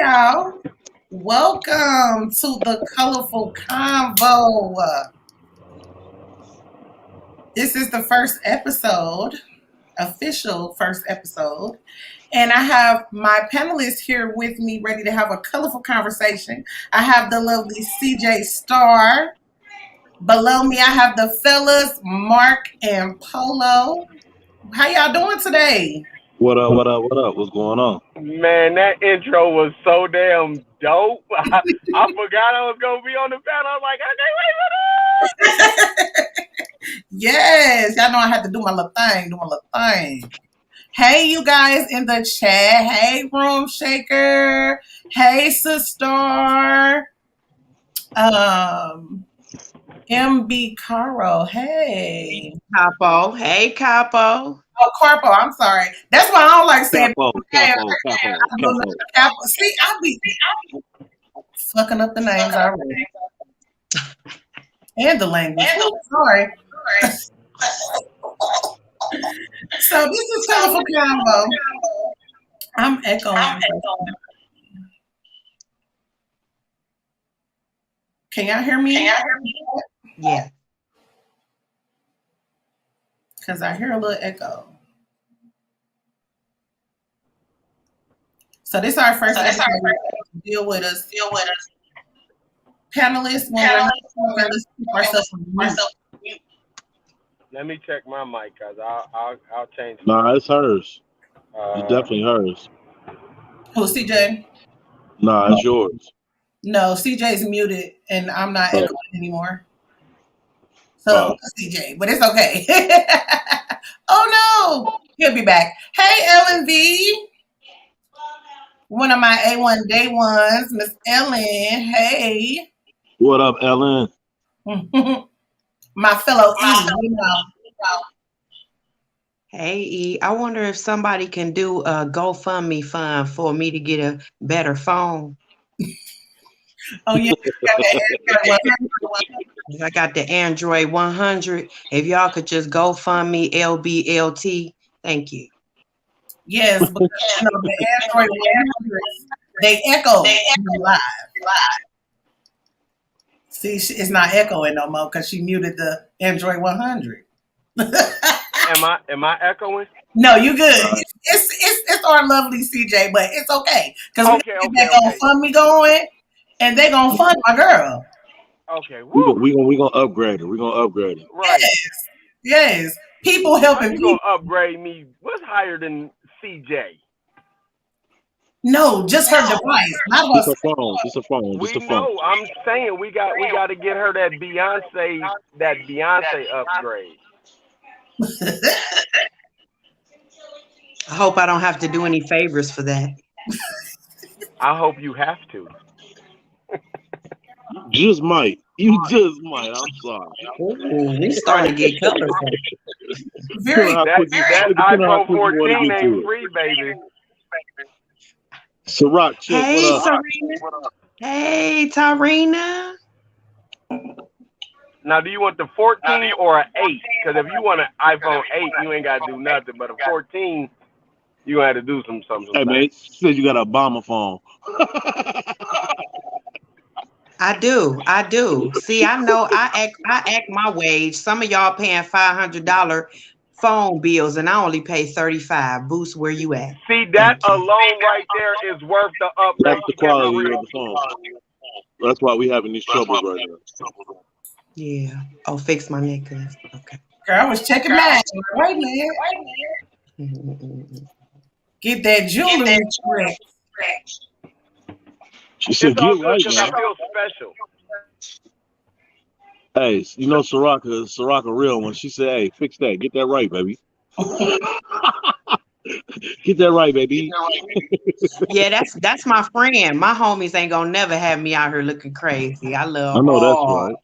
y'all. Welcome to the Colorful Convo. This is the first episode, official first episode. And I have my panelists here with me ready to have a colorful conversation. I have the lovely CJ Star. Below me, I have the fellas, Mark and Polo. How y'all doing today? What up, what up, what up? What's going on? Man, that intro was so damn dope. I forgot I was going to be on the panel. I was like, okay, wait, Yes, y'all know I had to do my little thing. Hey, you guys in the chat. Hey, Room Shaker. Hey, Sister. MB Caro. Hey. Capo. Hey, Capo. Oh, Carpo. I'm sorry. That's why I don't like saying Capo. See, I be fucking up the names already. And the language. Oh, sorry. So this is Colorful Convo. I'm echoing. Can y'all hear me? Yeah. Because I hear a little echo. So this is our first episode. Deal with us. Panelists, let's keep ourselves on mute. Let me check my mic, guys. I'll change it. Nah, it's hers. It's definitely hers. Who, CJ? Nah, it's yours. No, CJ's muted, and I'm not echoing anymore. So, CJ, but it's okay. Oh, no. He'll be back. Hey, Ellen V. One of my A1 day ones, Miss Ellen. Hey. What up, Ellen? My fellow E, you know. Hey, E. I wonder if somebody can do a GoFundMe fund for me to get a better phone. Oh, yeah. I got the Android 100. If y'all could just GoFundMe LBLT, thank you. Yes, because the Android 100, they echo live. See, it's not echoing no more because she muted the Android 100. Am I echoing? No, you good. It's our lovely CJ, but it's okay because we gonna fund me going, and they gonna fund my girl. Okay, we gonna upgrade her. We gonna upgrade her. Right. Yes. People helping people. Gonna upgrade me. What's higher than CJ? No, just her device. Not just a phone. Just a phone. We know. I'm saying we got to get her that Beyonce upgrade. I hope I don't have to do any favors for that. I hope you have to. Just might. You just might. I'm sorry. Ooh, we starting to get colorful. That iPhone 14 ain't free, baby. Ciroc, hey, Serena. Hey, Tarina. Now, do you want the 14 or an 8? Because if you want an iPhone 8, you ain't got to do nothing. But a 14, you got to do something. Hey, man, she said you got an Obama phone. I do. See, I know I act my wage. Some of y'all paying $500 phone bills, and I only pay $35. Boost, where you at? See, that alone right there is worth the upgrade. That's the quality of the phone. That's why we having these troubles right now. Yeah. Oh, fix my necklace. Okay. Girl, I was checking mine. Wait a minute. Get that jewelry correct. She said, "Get right, man." I feel special. Hey, you know Soraka real one. She said, "Hey, fix that. Get that right, baby. Get that right, baby." Yeah, that's my friend. My homies ain't gonna never have me out here looking crazy. I love. I know that's right.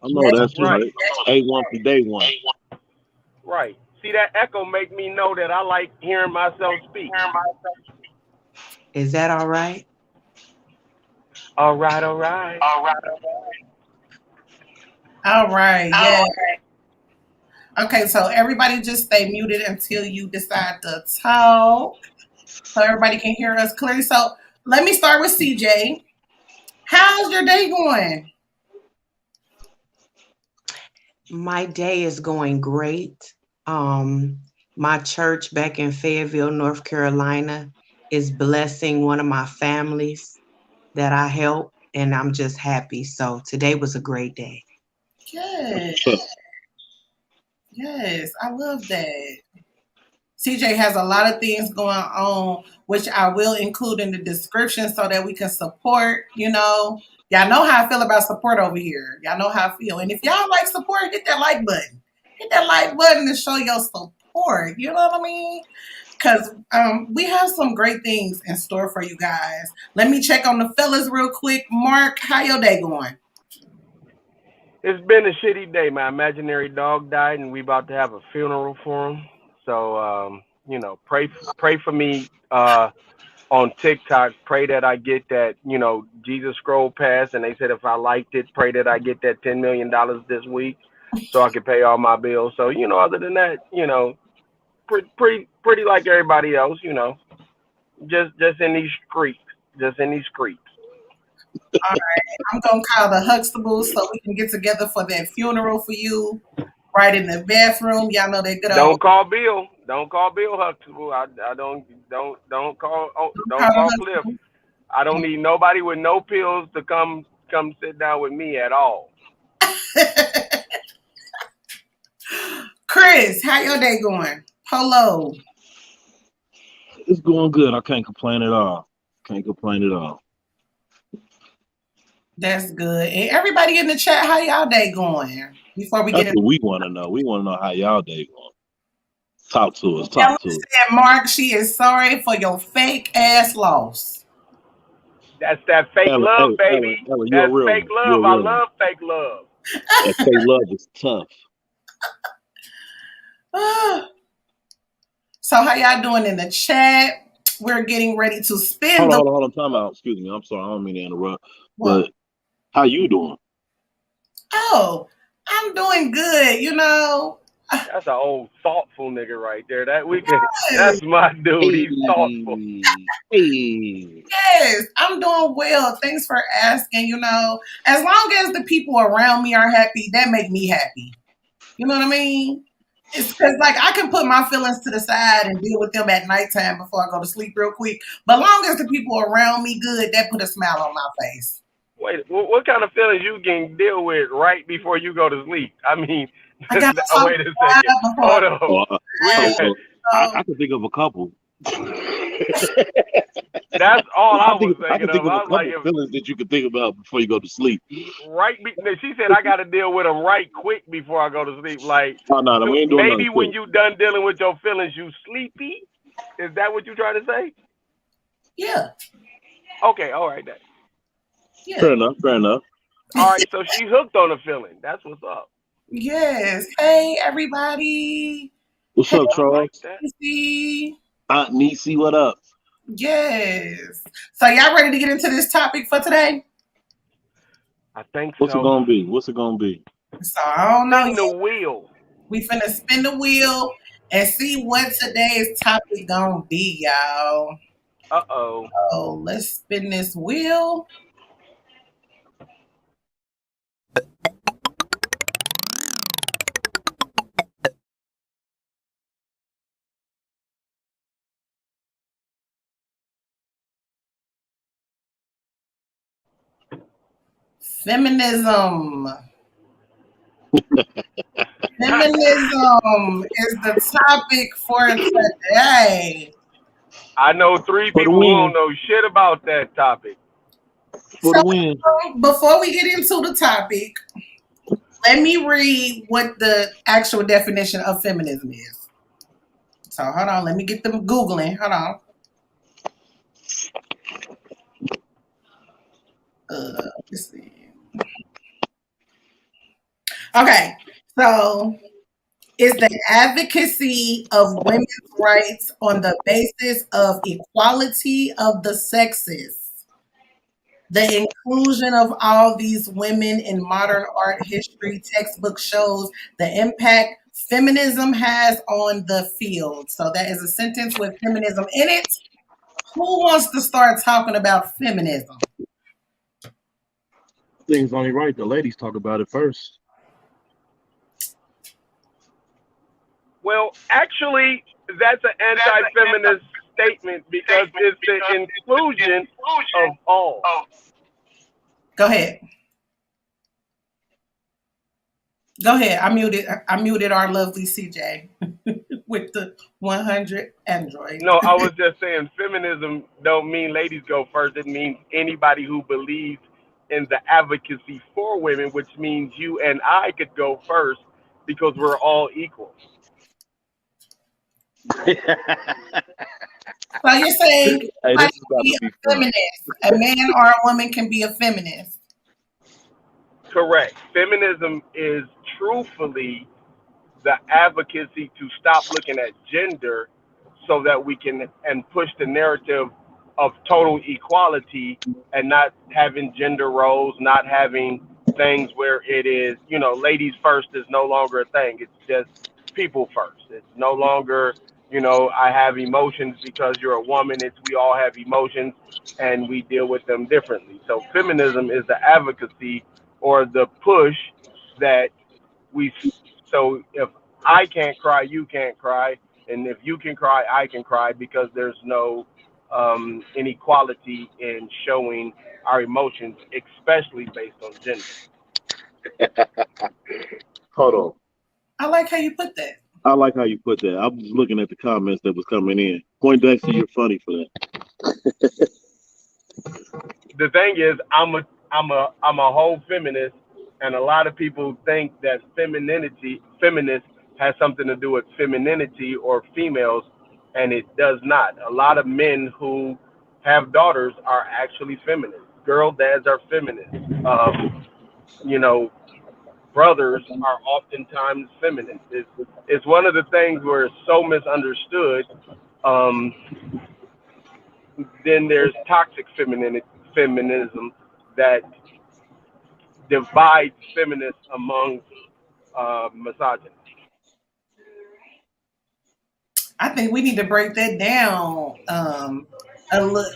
I know that's right. A1 for day one. Right. See, that echo make me know that I like hearing myself speak. Is that all right? All right. Yeah. Okay, so everybody just stay muted until you decide to talk, so everybody can hear us clearly. So let me start with CJ. How's your day going? My day is going great. My church back in Fayetteville, North Carolina, is blessing one of my families that I help, and I'm just happy. So today was a great day. Good. Yes, I love that. CJ has a lot of things going on, which I will include in the description so that we can support. Y'all know how I feel about support over here. Y'all know how I feel. And if y'all like support, hit that like button. Hit that like button to show your support. You know what I mean? Because we have some great things in store for you guys. Let me check on the fellas real quick. Mark, how your day going? It's been a shitty day. My imaginary dog died, and we about to have a funeral for him. So, pray for me on TikTok. Pray that I get that, Jesus scroll pass. And they said if I liked it, pray that I get that $10 million this week, so I can pay all my bills. So, other than that, pretty like everybody else. Just in these streets, All right, I'm gonna call the Huxtables so we can get together for that funeral for you, right in the bathroom. Y'all know that good old. Don't call Bill. Don't call Bill Huxtable. I don't call Call Cliff. the I don't need nobody with no pills to come sit down with me at all. Huxtables. Chris, how your day going? Polo. It's going good. I can't complain at all. That's good. And everybody in the chat, how y'all day going? Before we That's get into what we want to know. We want to know how y'all day going. Talk to us. Ella said, Mark, she is sorry for your fake ass loss. That's that fake love, baby. Ella, That's fake love. I love fake love. That fake love is tough. So how y'all doing in the chat? We're getting ready to spin Hold on. Time out. Excuse me. I'm sorry. I don't mean to interrupt. What? But how you doing? Oh, I'm doing good. That's an old thoughtful nigga right there. That's my dude. He's thoughtful. Yes, I'm doing well. Thanks for asking. As long as the people around me are happy, that make me happy. You know what I mean? It's because I can put my feelings to the side and deal with them at nighttime before I go to sleep real quick. But long as the people around me good, that put a smile on my face. Wait, what kind of feelings you can deal with right before you go to sleep? I mean, I got wait a second. Hold on. I can think of a couple. That's all I was thinking I can think of a I was couple feelings that you can think about before you go to sleep. Right? She said I got to deal with them right quick before I go to sleep. No, we ain't doing maybe when you done dealing with your feelings, you sleepy. Is that what you trying to say? Yeah. Okay. All right. Then. Yeah. Fair enough. All right. So she's hooked on the feeling. That's what's up. Yes. Hey, everybody. What's up, Charles? Aunt Niecy, what up? Yes. So y'all ready to get into this topic for today? I think so. What's it gonna be? So I don't know. Spin the wheel. We finna spin the wheel and see what today's topic gonna be, y'all. Uh-oh. So let's spin this wheel. Feminism. Feminism is the topic for today. I know 3 people who don't know shit about that topic. For the win. Before we get into the topic, let me read what the actual definition of feminism is. So hold on, let me get them Googling. Hold on. Let's see. Okay, so it's the advocacy of women's rights on the basis of equality of the sexes. The inclusion of all these women in modern art history textbook shows the impact feminism has on the field. So that is a sentence with feminism in it. Who wants to start talking about feminism? I think it's only right the ladies talk about it first. Well, actually, that's an anti-feminist statement because it's the inclusion of all. Go ahead. Go ahead. I muted our lovely CJ with the 100 Android. No, I was just saying feminism don't mean ladies go first. It means anybody who believes in the advocacy for women, which means you and I could go first because we're all equal. So you're saying Hey, somebody this is can about be to a be fun. feminist. A man or a woman can be a feminist. Correct. Feminism is truthfully the advocacy to stop looking at gender so that we can and push the narrative of total equality and not having gender roles, not having things where it is, ladies first is no longer a thing. It's just people first. It's no longer, I have emotions because you're a woman. It's we all have emotions and we deal with them differently. So feminism is the advocacy or the push that we so if I can't cry, you can't cry, and if you can cry, I can cry because there's no inequality in showing our emotions, especially based on gender. Hold on. I like how you put that. I like how you put that. I was looking at the comments that was coming in. Poindexter, you're funny for that. The thing is, I'm a whole feminist, and a lot of people think that feminist has something to do with femininity or females, and it does not. A lot of men who have daughters are actually feminists. Girl dads are feminists. You know, brothers are oftentimes feminists. It's one of the things where it's so misunderstood. Um, then there's toxic feminism that divides feminists among misogyny. I think we need to break that down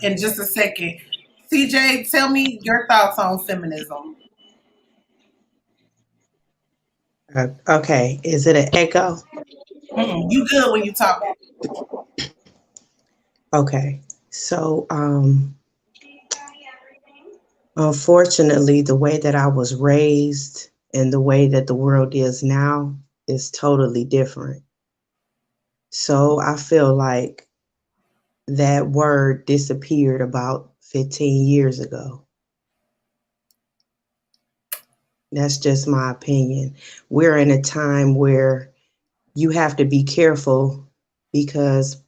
in just a second. CJ, tell me your thoughts on feminism. Okay, is it an echo? You good when you talking. Okay, so unfortunately, the way that I was raised and the way that the world is now is totally different. So I feel like that word disappeared about 15 years ago. That's just my opinion. We're in a time where you have to be careful because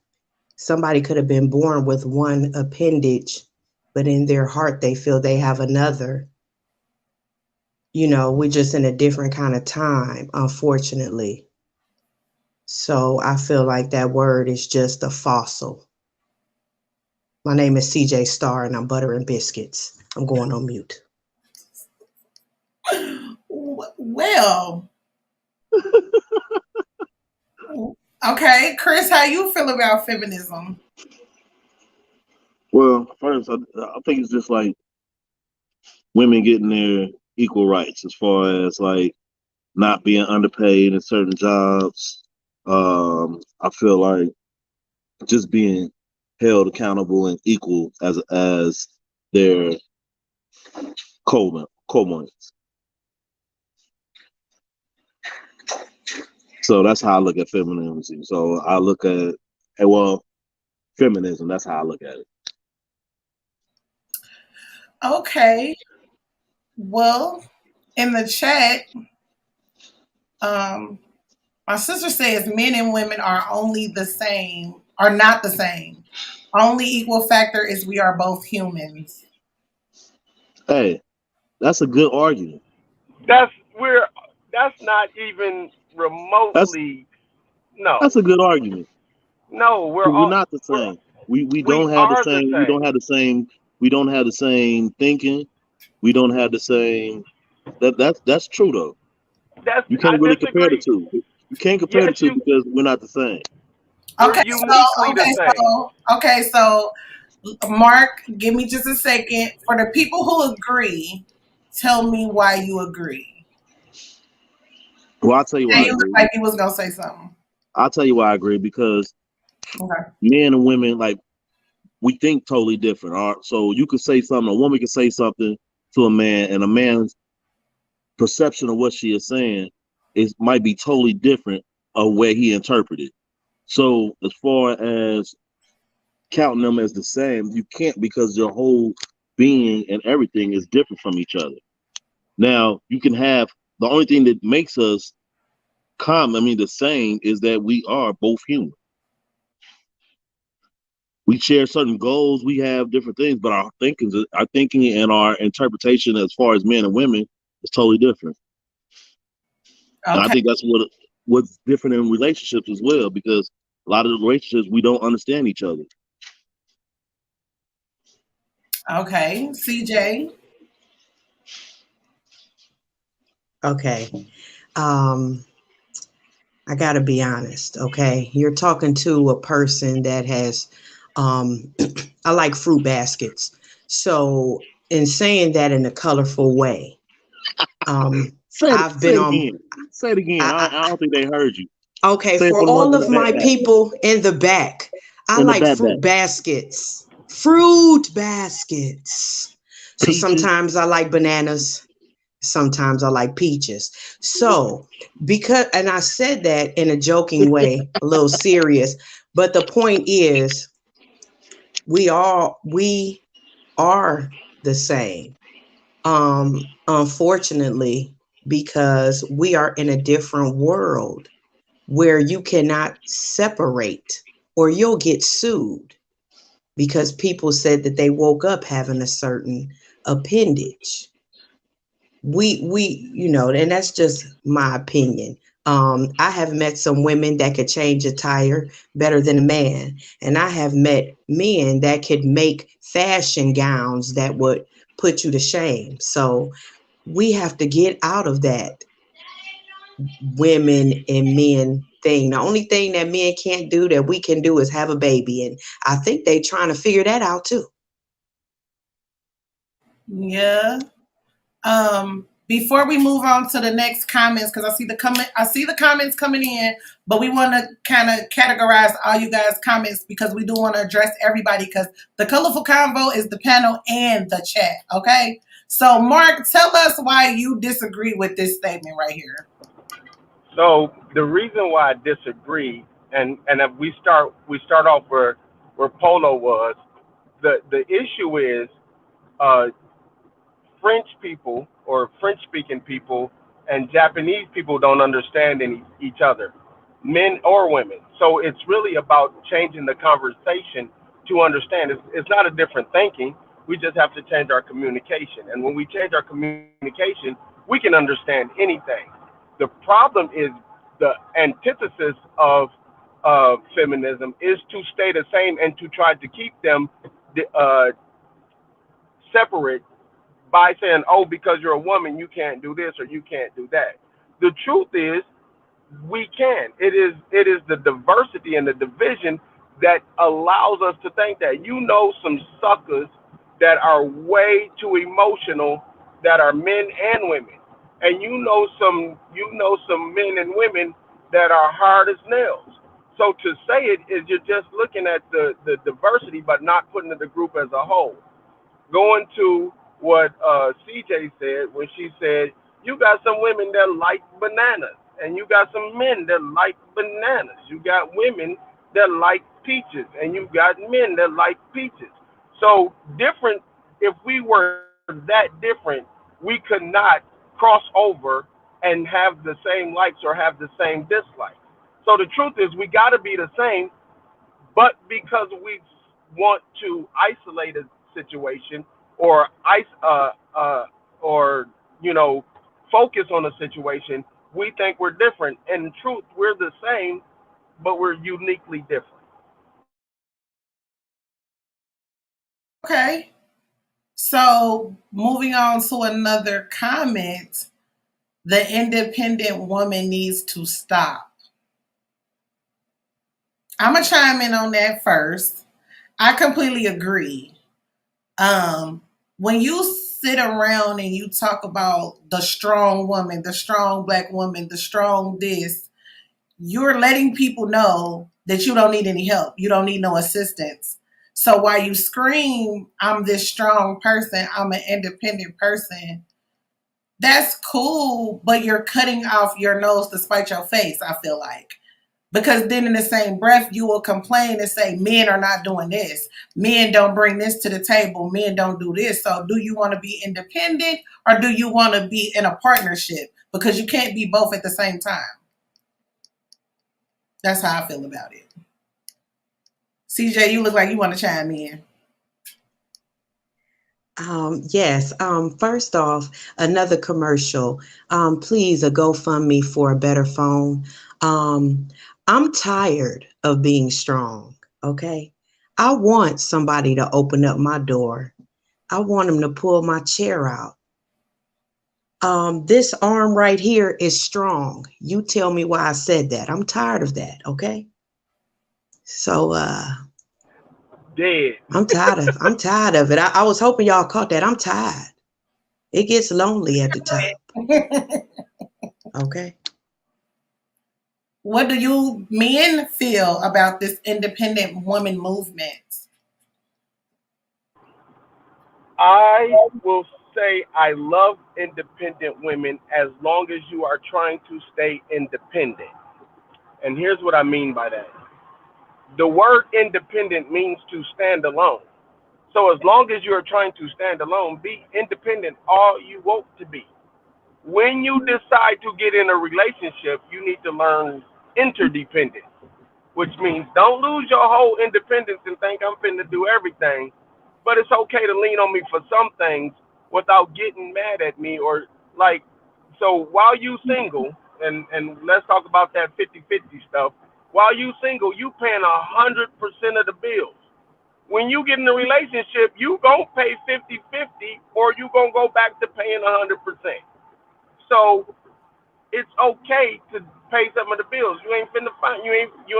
somebody could have been born with one appendage, but in their heart, they feel they have another. We're just in a different kind of time, unfortunately. So I feel like that word is just a fossil. My name is CJ Starr and I'm Butter and Biscuits. I'm going on mute. Well, okay, Chris, how you feel about feminism? Well, first, I think it's just like women getting their equal rights as far as like not being underpaid in certain jobs. I feel like just being held accountable and equal as their co-moons. So that's how I look at feminism. So I look at, feminism. That's how I look at it. Okay. Well, in the chat, my sister says men and women are not the same. Only equal factor is we are both humans. Hey, that's a good argument. That's not even remotely. No. That's a good argument. No, we're not the same. We don't have the same. We don't have the same. We don't have the same thinking. We don't have the same. That's true though. You can't really compare the two. You can't compare the two because we're not the same. We're uniquely the same. So Mark, give me just a second. For the people who agree, tell me why you agree. Well, I'll tell you Yeah, why I you look agree. like you was gonna say something. I'll tell you why I agree because Okay. men and women, like, we think totally different. All right? So you could say something, a woman could say something to a man, and a man's perception of what she is saying is might be totally different of where he interpreted. So as far as counting them as the same, you can't because your whole being and everything is different from each other. Now you can have the only thing that makes us common, I mean the same, is that we are both human. We share certain goals, we have different things, but our thinking and our interpretation as far as men and women is totally different. And I Okay. think that's what's different in relationships as well, because a lot of the relationships we don't understand each other. Okay. CJ. Okay. Um, I got to be honest. Okay. You're talking to a person that has, I like fruit baskets. So, in saying that in a colorful way, I've Say been it on, again. Say it again. I don't think they heard you. okay, Say it for for the ones all in the of my back. people in the back, I In the like back. fruit baskets. Fruit baskets. So Peaches. sometimes I like bananas, sometimes I like peaches. So, because, and I said that in a joking way, a little serious, but the point is, we are the same. Unfortunately, because we are in a different world where you cannot separate or you'll get sued because people said that they woke up having a certain appendage. We and that's just my opinion. I have met some women that could change a tire better than a man, and I have met men that could make fashion gowns that would put you to shame. So we have to get out of that women and men thing. The only thing that men can't do that we can do is have a baby, and I think they trying to figure that out too. Yeah. Before we move on to the next comments, because I see the comments coming in, but we want to kind of categorize all you guys' comments because we do want to address everybody because the colorful convo is the panel and the chat. Okay. So Mark, tell us why you disagree with this statement right here. So the reason why I disagree, and if we start off where Polo was, the issue is uh, French people or French speaking people and Japanese people don't understand each other, men or women. So it's really about changing the conversation to understand. It's not a different thinking. We just have to change our communication. And when we change our communication, we can understand anything. The problem is the antithesis of feminism is to stay the same and to try to keep them uh, separate by saying, "Oh, because you're a woman, you can't do this or you can't do that." The truth is, we can. It is the diversity and the division that allows us to think that. Some suckers that are way too emotional, that are men and women, and you know some men and women that are hard as nails. So to say it is you're just looking at the diversity, but not putting the group as a whole. Going to what CJ said when she said, you got some women that like bananas, and you got some men that like bananas. You got women that like peaches, and you got men that like peaches. So different. If we were that different, we could not cross over and have the same likes or have the same dislikes. So the truth is, we got to be the same, but because we want to isolate a situation or or focus on a situation, we think we're different. In truth, we're the same, but we're uniquely different. Okay. So moving on to another comment, the independent woman needs to stop. I'm gonna chime in on that first. I completely agree. When you sit around and you talk about the strong woman, the strong black woman, the strong this, you're letting people know that you don't need any help. You don't need no assistance. So while you scream, I'm this strong person, I'm an independent person, that's cool, but you're cutting off your nose to spite your face, I feel like. Because then in the same breath, you will complain and say, men are not doing this. Men don't bring this to the table. Men don't do this. So do you want to be independent or do you want to be in a partnership? Because you can't be both at the same time. That's how I feel about it. CJ, you look like you want to chime in. Yes. First off, another commercial. Please, a GoFundMe for a better phone. I'm tired of being strong. Okay. I want somebody to open up my door. I want them to pull my chair out. This arm right here is strong. You tell me why I said that. I'm tired of that. Okay. So, Dead. I'm tired of it. I was hoping y'all caught that. I'm tired. It gets lonely at the top. Okay. What do you men feel about this independent woman movement? I will say I love independent women as long as you are trying to stay independent. And here's what I mean by that. The word independent means to stand alone. So as long as you're trying to stand alone, be independent all you want to be. When you decide to get in a relationship, you need to learn interdependence, which means don't lose your whole independence and think I'm finna do everything. But it's okay to lean on me for some things without getting mad at me or like. So while you single, and let's talk about that 50-50 stuff. While you single, you paying 100% of the bills. When you get in a relationship, you gonna pay 50-50, or you gonna go back to paying 100%. So it's okay to pay some of the bills. You ain't finna find you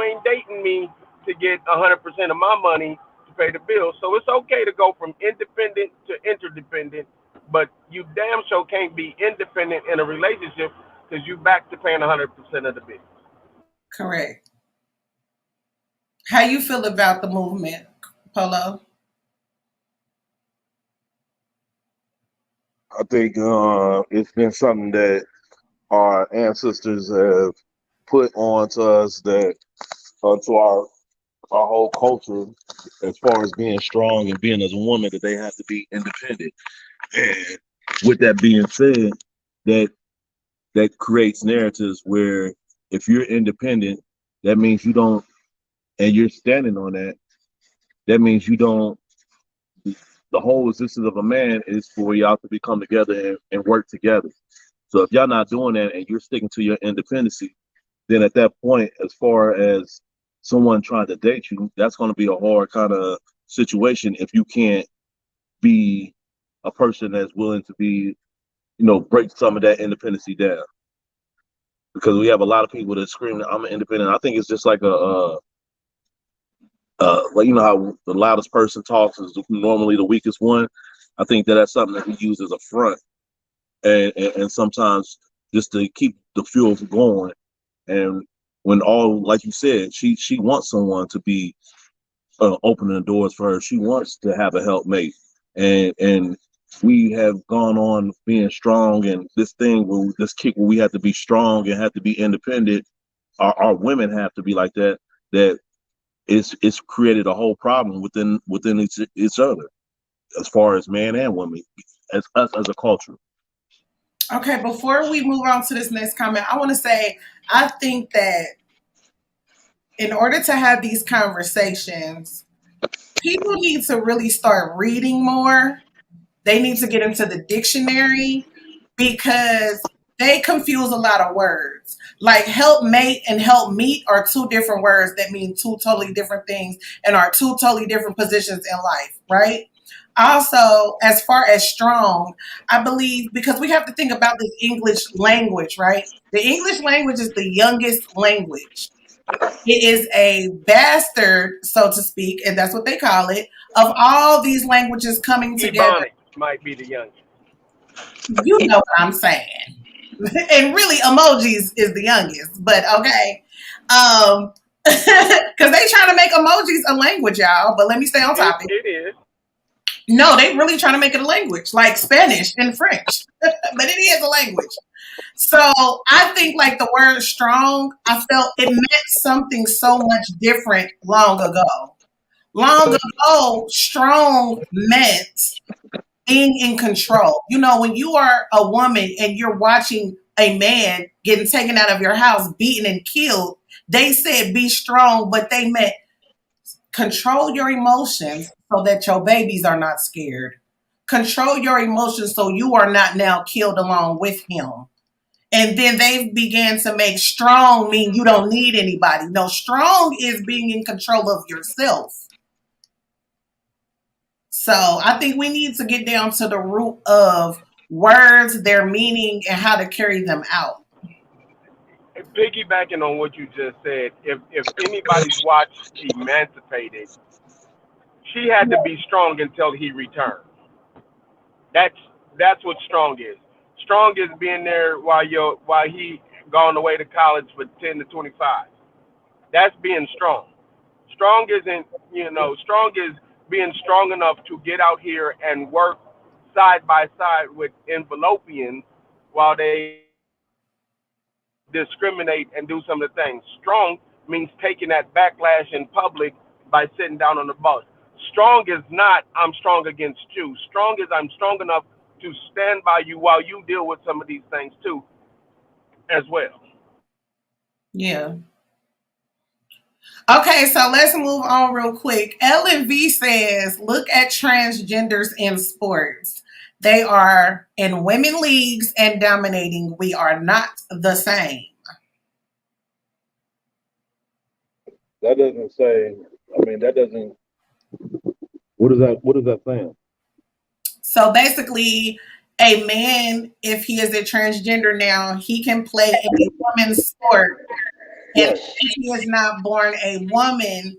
ain't dating me to get 100% of my money to pay the bills. So it's okay to go from independent to interdependent, but you damn sure can't be independent in a relationship because you back to paying 100% of the bills. Correct. How you feel about the movement, Polo? I think it's been something that our ancestors have put on to us, that to our whole culture, as far as being strong and being as a woman, that they have to be independent. And with that being said, that that creates narratives where if you're independent, that means you don't, and you're standing on that, that means you don't. The whole existence of a man is for y'all to be come together and work together. So if y'all not doing that and you're sticking to your independency, then at that point, as far as someone trying to date you, that's going to be a hard kind of situation if you can't be a person that's willing to be, break some of that independency down. Because we have a lot of people that scream, "I'm an independent." I think it's just like like how the loudest person talks is normally the weakest one. I think that that's something that we use as a front, and sometimes just to keep the fuel going. And when all, like you said, she wants someone to be opening the doors for her. She wants to have a helpmate, and we have gone on being strong, and this thing where this kick where we have to be strong and have to be independent. Our women have to be like that. That it's created a whole problem within each other, as far as man and woman, as us as a culture. Okay, before we move on to this next comment, I want to say I think that in order to have these conversations, people need to really start reading more. They need to get into the dictionary because they confuse a lot of words. Like helpmate and help meet are two different words that mean two totally different things and are two totally different positions in life, right? Also, as far as strong, I believe because we have to think about the English language, right? The English language is the youngest language. It is a bastard, so to speak, and that's what they call it, of all these languages coming together. Ebonics might be the youngest. You know what I'm saying. And really, emojis is the youngest, but okay. Because they trying to make emojis a language, y'all. But let me stay on topic. It is. No, they really trying to make it a language, like Spanish and French. But it is a language. So I think like the word strong, I felt it meant something so much different long ago. Long ago, strong meant being in control. You know, when you are a woman and you're watching a man getting taken out of your house, beaten and killed, they said be strong, but they meant control your emotions so that your babies are not scared. Control your emotions so you are not now killed along with him. And then they began to make strong mean you don't need anybody. No, strong is being in control of yourself. So I think we need to get down to the root of words, their meaning, and how to carry them out. Piggybacking on what you just said, if anybody's watched Emancipated, she had to be strong until he returned. That's what strong is. Strong is being there while he gone away to college for 10 to 25. That's being strong. Strong isn't, strong is being strong enough to get out here and work side by side with envelopians while they discriminate and do some of the things. Strong means taking that backlash in public by sitting down on the bus. Strong is not I'm strong against you. Strong is I'm strong enough to stand by you while you deal with some of these things too, as well. Yeah. Okay, so let's move on real quick. Ellen V says, look at transgenders in sports. They are in women leagues and dominating. We are not the same. That doesn't say, that doesn't. What is that saying? So basically, a man, if he is a transgender now, he can play a woman's sport. And if he is not born a woman,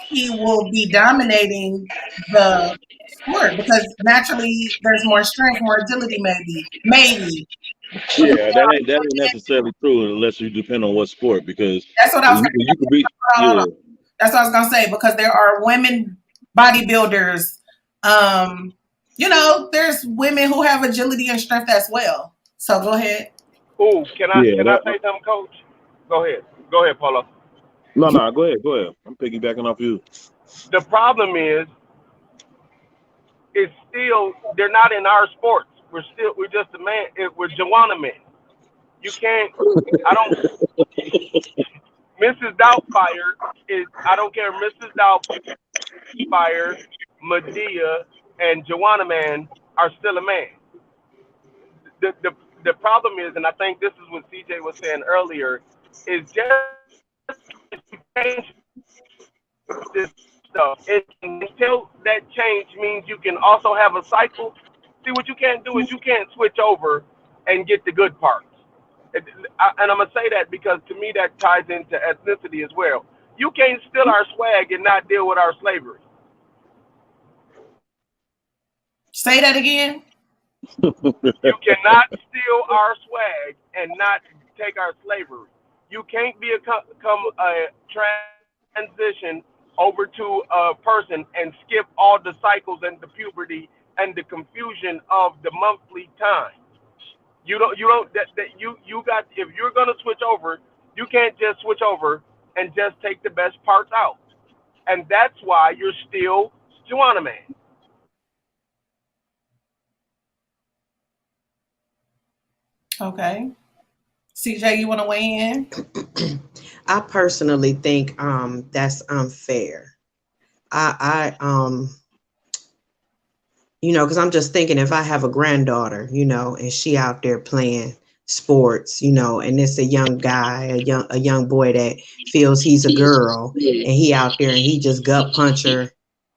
he will be dominating the sport because naturally there's more strength, more agility, maybe. Yeah, that ain't necessarily true unless you depend on what sport, because that's what I was. You could be. Yeah. That's what I was gonna say, because there are women bodybuilders. There's women who have agility and strength as well. So go ahead. Oh, can I say something, Coach? Go ahead, Polo. No, go ahead. I'm piggybacking off you. The problem is, it's still they're not in our sports. We're just a man. We're Joanna men. You can't. I don't. Mrs. Doubtfire is. I don't care. Mrs. Doubtfire, Medea, and Joanna man are still a man. The problem is, and I think this is what CJ was saying earlier, is just change this stuff. Until that change means you can also have a cycle. See, what you can't do is you can't switch over and get the good parts. And I'm going to say that because to me that ties into ethnicity as well. You can't steal our swag and not deal with our slavery. Say that again. You cannot steal our swag and not take our slavery. You can't become a transition over to a person and skip all the cycles and the puberty and the confusion of the monthly time. You got if you're gonna switch over, you can't just switch over and just take the best parts out. And that's why you're still Joanna man. Okay. CJ, you want to weigh in? I personally think that's unfair. Because I'm just thinking, if I have a granddaughter, and she out there playing sports, and it's a young guy, a young boy that feels he's a girl, and he out there and he just gut punch her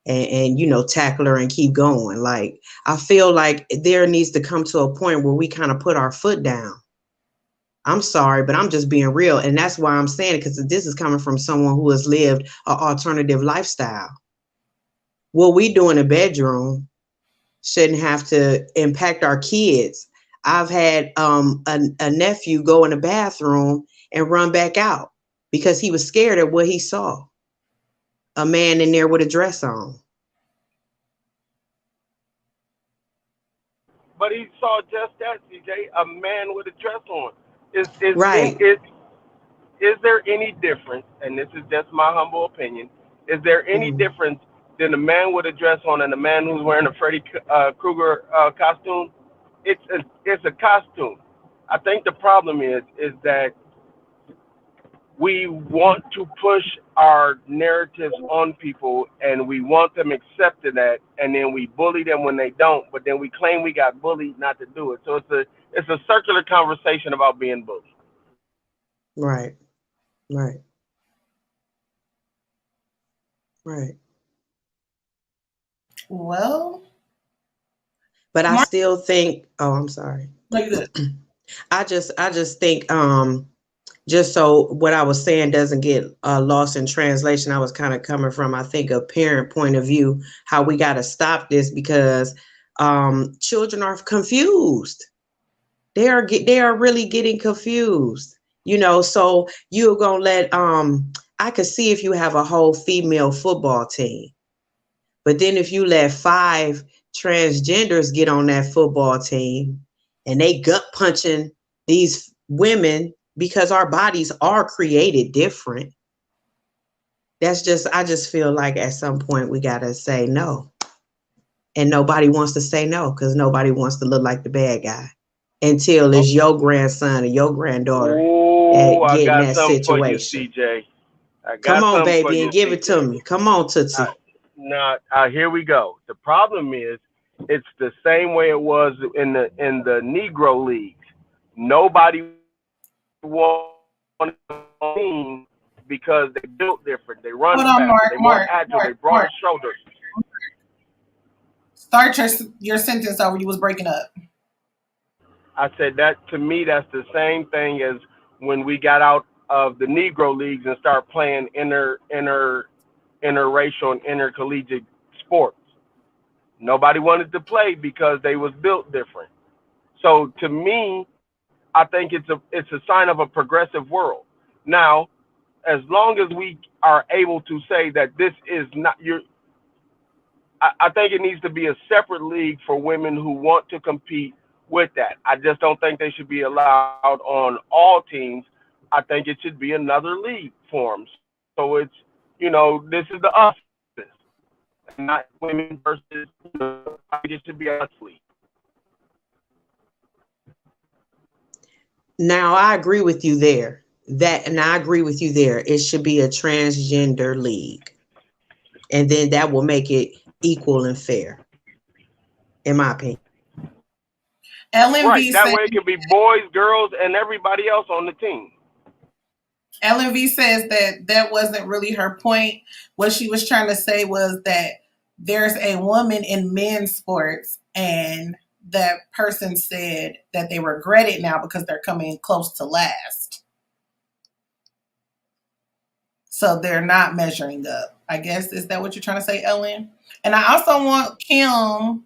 and tackle her and keep going. Like, I feel like there needs to come to a point where we kind of put our foot down. I'm sorry, but I'm just being real. And that's why I'm saying it, because this is coming from someone who has lived an alternative lifestyle. What we do in the bedroom shouldn't have to impact our kids. I've had a nephew go in the bathroom and run back out because he was scared of what he saw. A man in there with a dress on. But he saw just that, CJ, a man with a dress on. Right. Is there any difference, and this is just my humble opinion, is there any difference than a man with a dress on and a man who's wearing a Freddy Krueger costume? It's a costume. I think the problem is that we want to push our narratives on people and we want them accepting that, and then we bully them when they don't, but then we claim we got bullied not to do it. So it's a circular conversation about being bullied. Right. Right. Right. Well, but I still think, oh, I'm sorry. No, you good. I just think, just so what I was saying doesn't get lost in translation, I was kind of coming from, I think, a parent point of view, how we got to stop this, because children are confused. They are really getting confused, so you're going to let, I could see if you have a whole female football team, but then if you let 5 transgenders get on that football team and they gut punching these women, because our bodies are created different. I just feel like at some point we got to say no. And nobody wants to say no because nobody wants to look like the bad guy until it's your grandson or your granddaughter that I get in got that something for you, situation. CJ. Come on, baby, and give it to me. Come on, Tootsie. Now, here we go. The problem is, it's the same way it was in the Negro leagues. Nobody wanted to team because they built different. They run Hold on, faster. They more agile. They broader shoulders. Start your sentence over. You was breaking up. I said that, to me, that's the same thing as when we got out of the Negro leagues and start playing interracial and intercollegiate sports. Nobody wanted to play because they was built different. So to me, I think it's a sign of a progressive world. Now, as long as we are able to say that this is not I think it needs to be a separate league for women who want to compete with that. I just don't think they should be allowed on all teams. I think it should be another league form. So it's, this is the us, not women versus, it should be us league. Now, I agree with you there. I agree with you there. It should be a transgender league. And then that will make it equal and fair, in my opinion. LMV right. That way it can be boys, girls, and everybody else on the team. LMV says that wasn't really her point. What she was trying to say was that there's a woman in men's sports, and that person said that they regret it now because they're coming close to last. So they're not measuring up. I guess, is that what you're trying to say, Ellen? And I also want Kim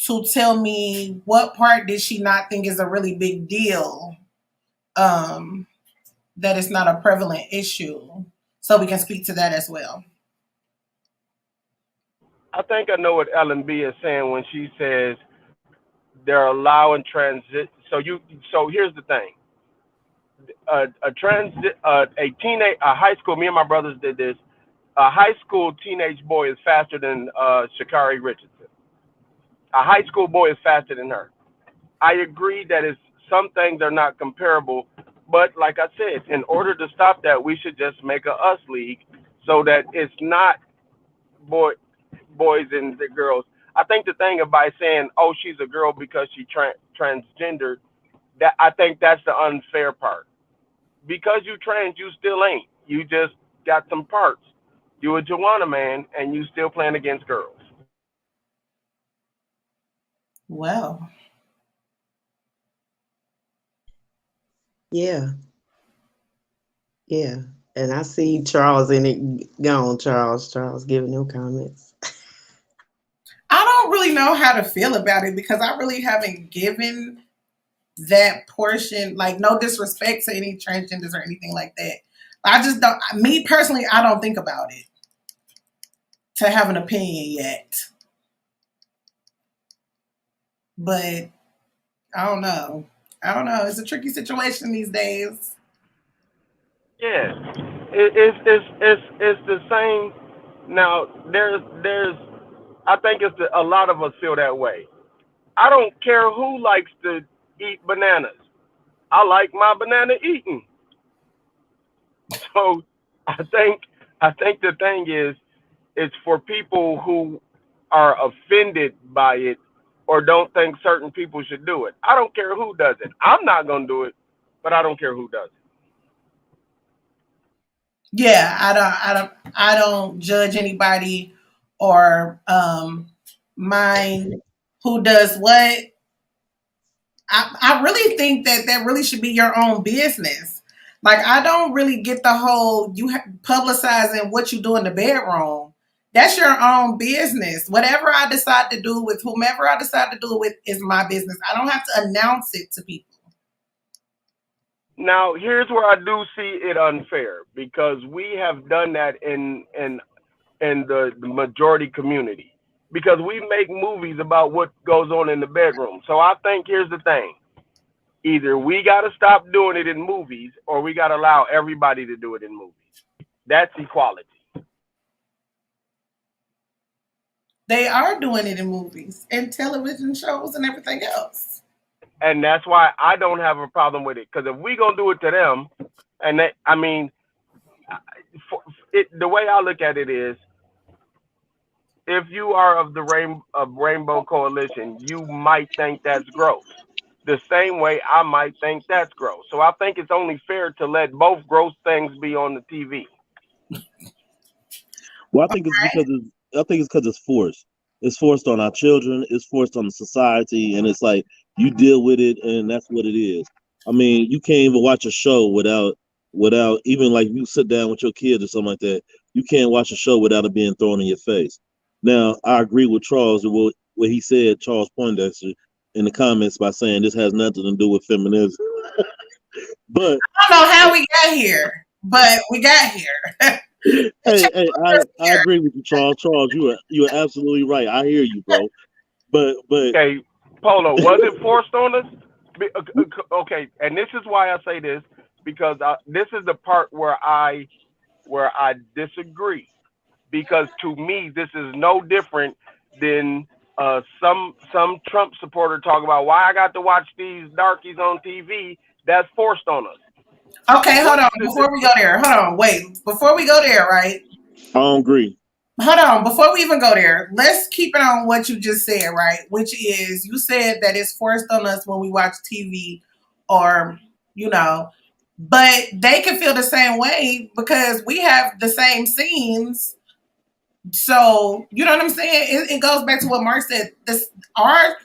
to tell me what part did she not think is a really big deal, that it's not a prevalent issue, so we can speak to that as well. I think I know what Ellen B is saying when she says they're allowing transit. So here's the thing. A high school. Me and my brothers did this. A high school teenage boy is faster than Sha'Carri Richardson. A high school boy is faster than her. I agree that some things are not comparable, but like I said, in order to stop that, we should just make a us league so that it's not boys and the girls. I think the thing about saying, "Oh, she's a girl because she transgendered," that I think that's the unfair part. Because you trans, you still ain't. You just got some parts. You a Joanna man, and you still playing against girls. Well, Yeah. Yeah. And I see Charles in it. Go on, Charles. Charles giving them comments. I don't really know how to feel about it because I really haven't given that portion, like no disrespect to any transgenders or anything like that. I just don't, me personally, I don't think about it to have an opinion yet. But I don't know. I don't know. It's a tricky situation these days. Yeah, it's the same. Now there's I think a lot of us feel that way. I don't care who likes to eat bananas. I like my banana eaten. So I think the thing is it's for people who are offended by it or don't think certain people should do it. I don't care who does it. I'm not gonna do it, but I don't care who does it. Yeah, I don't judge anybody or mind who does what. I really think that really should be your own business. Like I don't really get the whole publicizing what you do in the bedroom. That's your own business. Whatever I decide to do with whomever I decide to do it with is my business. I don't have to announce it to people. Now, here's where I do see it unfair because we have done that in the majority community because we make movies about what goes on in the bedroom. So I think here's the thing. Either we got to stop doing it in movies or we got to allow everybody to do it in movies. That's equality. They are doing it in movies and television shows and everything else. And that's why I don't have a problem with it. Because if we going to do it to them, and they, I mean, the way I look at it is, if you are of the Rainbow Coalition, you might think that's gross. The same way I might think that's gross. So I think it's only fair to let both gross things be on the TV. Well, I think it's because it's forced. It's forced on our children. It's forced on the society, and it's like you deal with it, and that's what it is. I mean, you can't even watch a show without even like you sit down with your kids or something like that. You can't watch a show without it being thrown in your face. Now, I agree with Charles what he said, Charles Poindexter, in the comments by saying this has nothing to do with feminism. But I don't know how we got here, but we got here. I agree with you, Charles. Charles, you are absolutely right. I hear you, bro. But okay, Polo, was it forced on us? Okay, and this is why I say this because this is the part where I disagree because to me this is no different than some Trump supporter talk about why I got to watch these darkies on TV. That's forced on us. Okay, hold on. Before we go there, hold on. Wait. Before we go there, right? I don't agree. Hold on. Before we even go there, let's keep it on what you just said, right? Which is you said that it's forced on us when we watch TV or, but they can feel the same way because we have the same scenes. So, you know what I'm saying? It goes back to what Mark said. Our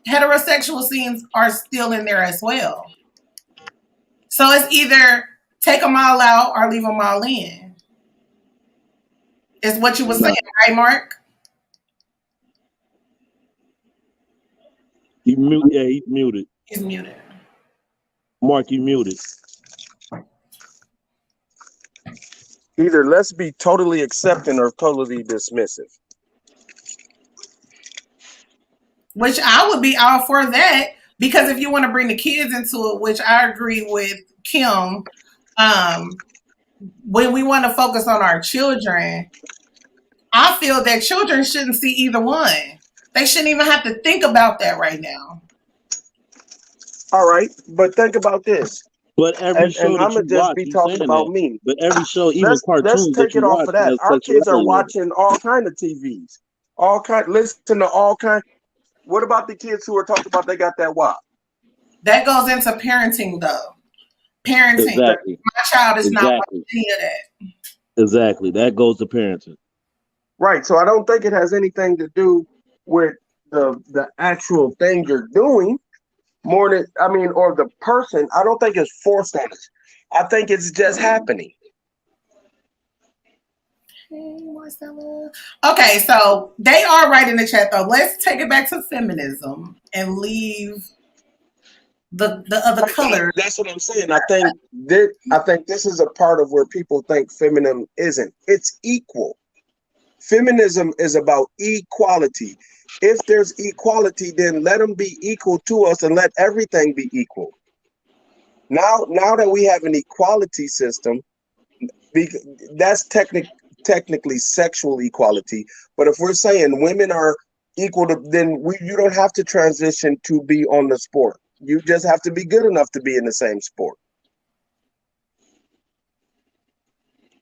heterosexual scenes are still in there as well. So it's either take them all out or leave them all in. Is what you were saying, right, Mark? He's muted. He's muted. Mark, you muted. Either let's be totally accepting or totally dismissive. Which I would be all for that because if you want to bring the kids into it, which I agree with Kim, when we want to focus on our children, I feel that children shouldn't see either one. They shouldn't even have to think about that right now. All right, but think about this. But every show that you watch, be talking about that. me. But every show, even cartoons, let's take it off of that. Our kids are watching all kind of TVs, listen to all kind. What about the kids who are talking about they got that WAP? That goes into parenting, though. Parenting. Exactly. My child is not watching any of that. Exactly. That goes to parenting. Right. So I don't think it has anything to do with the actual thing you're doing. more than or the person. I don't think it's forced on us. I think it's just happening. Okay, so they are right in the chat though. Let's take it back to feminism and leave the other color. That's what I'm saying. I think this is a part of where people think feminism isn't. It's equal. Feminism is about equality. If there's equality, then let them be equal to us and let everything be equal. Now that we have an equality system, that's technically sexual equality. But if we're saying women are equal to, then you don't have to transition to be on the sport. You just have to be good enough to be in the same sport.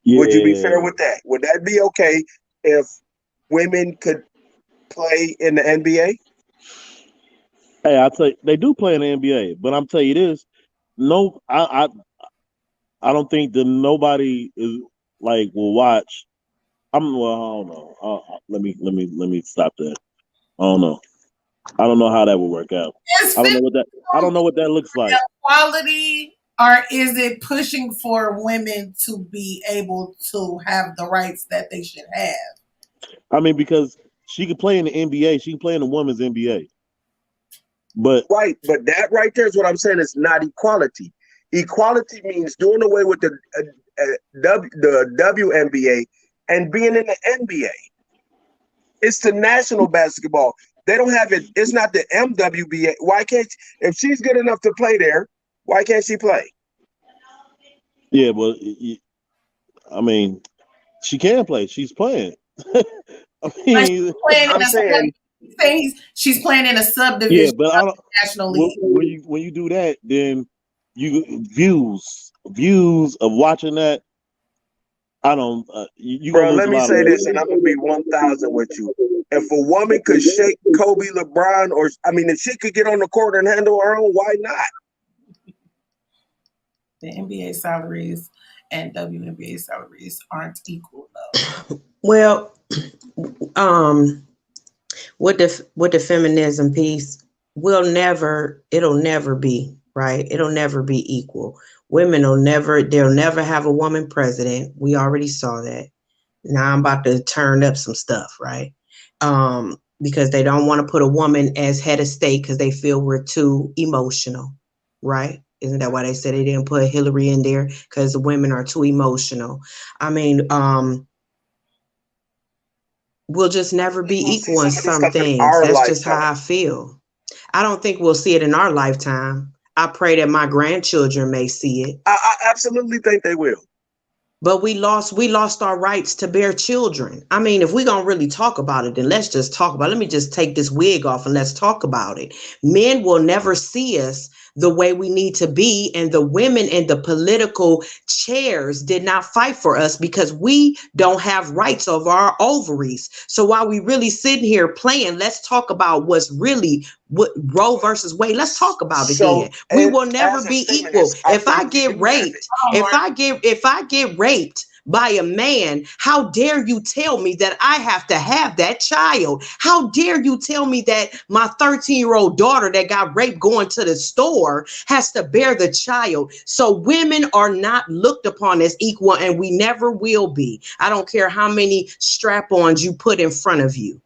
Yeah. Would you be fair with that? Would that be okay if women could play in the NBA? Hey, I tell you, they do play in the NBA, but I'm telling you this: no, I don't think that nobody is like will watch. I don't know. Let me stop that. I don't know. I don't know how that would work out. I don't know what that looks like. Equality, or is it pushing for women to be able to have the rights that they should have? I mean, because she could play in the NBA, she can play in the women's NBA. But that right there is what I'm saying. It's not equality. Equality means doing away with the WNBA and being in the NBA. It's the national basketball. They don't have it. It's not the MWBA. Why can't, if she's good enough to play there, why can't she play? Yeah, but I mean, she can play. She's playing. I mean, she's playing in a subdivision. Yeah, but I don't. National League. When you do that, then you views of watching that. I don't. Bro, let me say this, and I'm gonna be 1,000 with you. If a woman could shake Kobe, LeBron, if she could get on the court and handle her own, why not? The NBA salaries and WNBA salaries aren't equal, though. Well, with the feminism piece, it'll never be right. It'll never be equal. Women they'll never have a woman president. We already saw that. Now I'm about to turn up some stuff, right? Because they don't want to put a woman as head of state because they feel we're too emotional, right? Isn't that why they said they didn't put Hillary in there? Because the women are too emotional. I mean, we'll just never be equal in some things. That's just how I feel. I don't think we'll see it in our lifetime. I pray that my grandchildren may see it. I absolutely think they will. But we lost our rights to bear children. I mean, if we're going to really talk about it, then let's just talk about it. Let me just take this wig off and let's talk about it. Men will never see us the way we need to be. And the women in the political chairs did not fight for us because we don't have rights over our ovaries. So while we really sitting here playing, let's talk about what's really what Roe versus Wade. Let's talk about it then. We will never be equal. If I get raped, if I get raped by a man, how dare you tell me that I have to have that child? How dare you tell me that my 13-year-old daughter that got raped going to the store has to bear the child? So women are not looked upon as equal, and we never will be. I don't care how many strap-ons you put in front of you.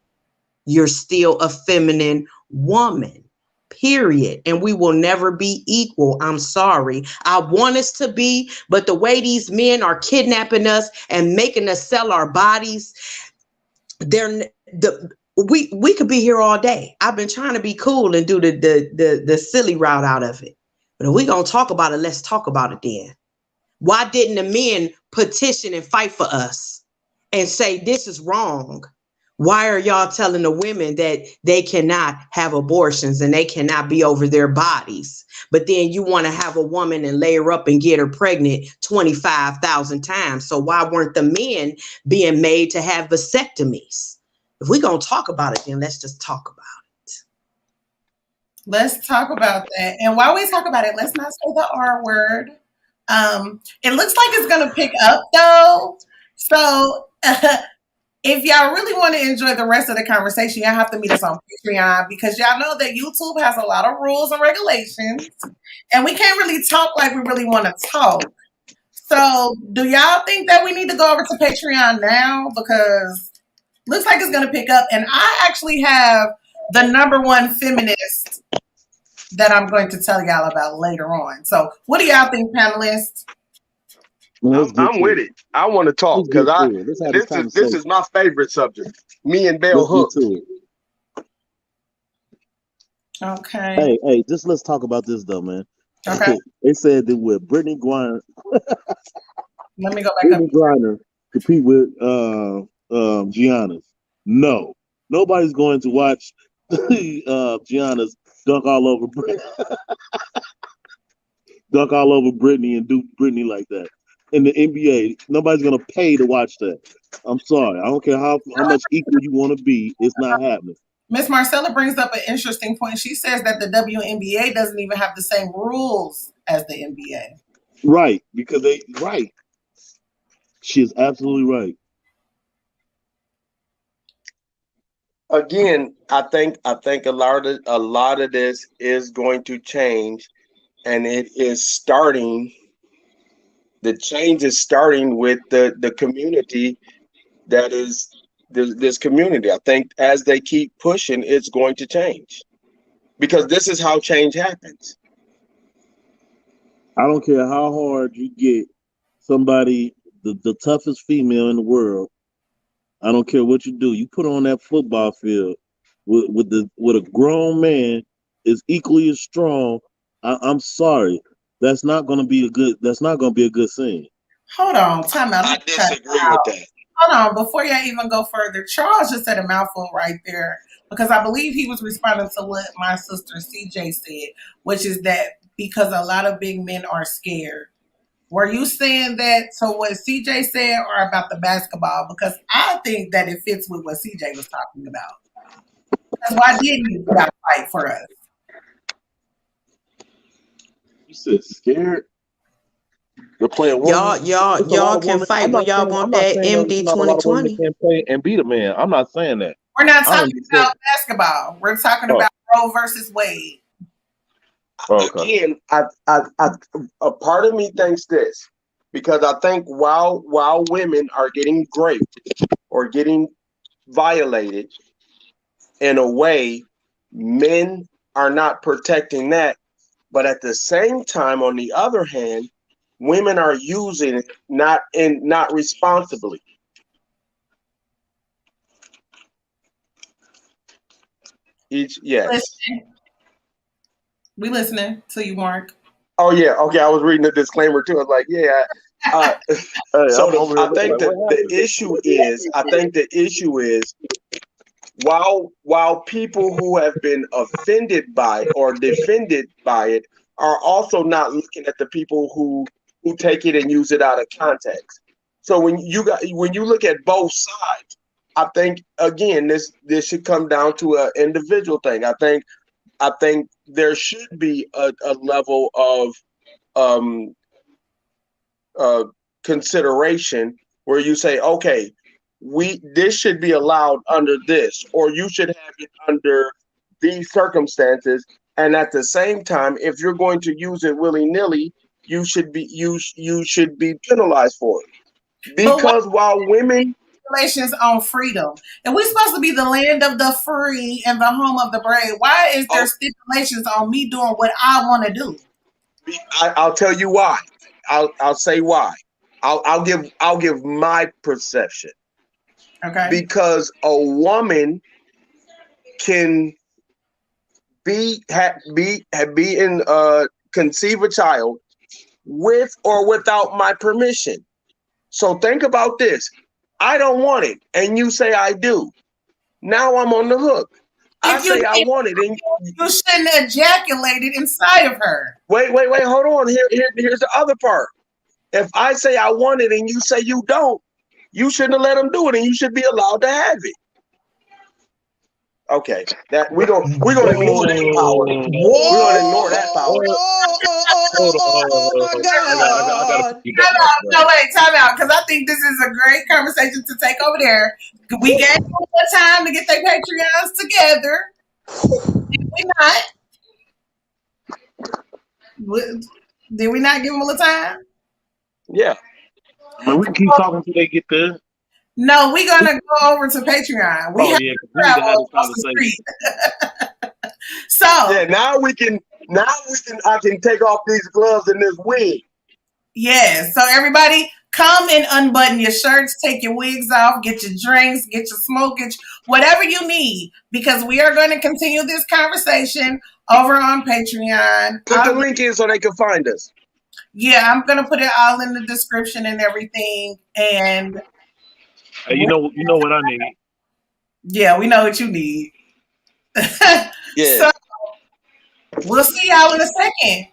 You're still a feminine woman. Period. And we will never be equal. I'm sorry. I want us to be, but the way these men are kidnapping us and making us sell our bodies, we could be here all day. I've been trying to be cool and do the silly route out of it. But if we're gonna talk about it, let's talk about it then. Why didn't the men petition and fight for us and say this is wrong? Why are y'all telling the women that they cannot have abortions and they cannot be over their bodies? But then you want to have a woman and lay her up and get her pregnant 25,000 times. So why weren't the men being made to have vasectomies? If we're going to talk about it, then let's just talk about it. Let's talk about that. And while we talk about it, let's not say the R word. It looks like it's going to pick up, though. So If y'all really want to enjoy the rest of the conversation, y'all have to meet us on Patreon because y'all know that YouTube has a lot of rules and regulations, and we can't really talk like we really want to talk. So, do y'all think that we need to go over to Patreon now? Because looks like it's going to pick up, and I actually have the number one feminist that I'm going to tell y'all about later on. So, what do y'all think, panelists? I'm with it. I want to talk because this is my favorite subject. Me and Bell Hooks. Okay. Hey, just let's talk about this though, man. Okay. They said that with Brittany Griner, Let me go back up. Griner compete with Gianna's. No, nobody's going to watch Gianna's dunk all over Brittany and do Brittany like that. In the NBA, nobody's gonna pay to watch that. I'm sorry. I don't care how much equal you want to be. It's not happening. Miss Marcella brings up an interesting point. She says that the WNBA doesn't even have the same rules as the NBA. Right, because she is absolutely right. Again, I think a lot of this is going to change, and it is starting. The change is starting with the community that is this community. I think as they keep pushing, it's going to change because this is how change happens. I don't care how hard you get somebody, the toughest female in the world. I don't care what you do. You put her on that football field with a grown man is equally as strong. I'm sorry. That's not going to be a good scene. Hold on, time out. I disagree with that. Hold on, before y'all even go further, Charles just said a mouthful right there because I believe he was responding to what my sister CJ said, which is that because a lot of big men are scared. Were you saying that to what CJ said or about the basketball? Because I think that it fits with what CJ was talking about. Because why didn't you got to fight for us? You said scared? They're playing Y'all can fight, but y'all want that MD 2020. Can play and beat a man. I'm not saying that. We're not talking about basketball. We're talking about Roe versus Wade. Okay. Again, a part of me thinks this because I think while women are getting raped or getting violated in a way, men are not protecting that. But at the same time, on the other hand, women are using it not responsibly. Yes. We listening to you, Mark. Oh yeah, okay. I was reading the disclaimer too. I was like, yeah. I think the issue is while people who have been offended by or defended by it are also not looking at the people who take it and use it out of context. So when you look at both sides, I think again this should come down to an individual thing. I think there should be a level of consideration where you say, okay, this should be allowed under this, or you should have it under these circumstances. And at the same time, if you're going to use it willy-nilly, you should be penalized for it. Because while women stipulations on freedom, and we're supposed to be the land of the free and the home of the brave, why is there stipulations on me doing what I want to do? I'll tell you why. I'll say why. I'll give my perception. Okay. Because a woman can conceive a child with or without my permission. So think about this. I don't want it, and you say I do. Now I'm on the hook. I say I want it, and you shouldn't have ejaculated inside of her. Wait, hold on. Here's the other part. If I say I want it and you say you don't, you shouldn't have let them do it, and you should be allowed to have it. Okay, that we're gonna ignore that power. We're gonna ignore that power. oh my I gotta God. keep Time that out. myself. No, wait, time out. Because I think this is a great conversation to take over there. We gave them more time to get their Patreons together. Did we not? Did we not give them a little time? Yeah. I mean, we can keep talking until they get there. No, we're gonna go over to Patreon. We Oh have yeah, to 'cause we need to have travel this across the conversation. street. So Yeah, I can take off these gloves and this wig. yes, so everybody come and unbutton your shirts, take your wigs off, get your drinks, get your smoke, whatever you need, because we are going to continue this conversation over on Patreon. Put the link in so they can find us. Yeah, I'm gonna put it all in the description and everything. And Hey, you know what I need. yeah, we know what you need. Yeah. So we'll see y'all in a second.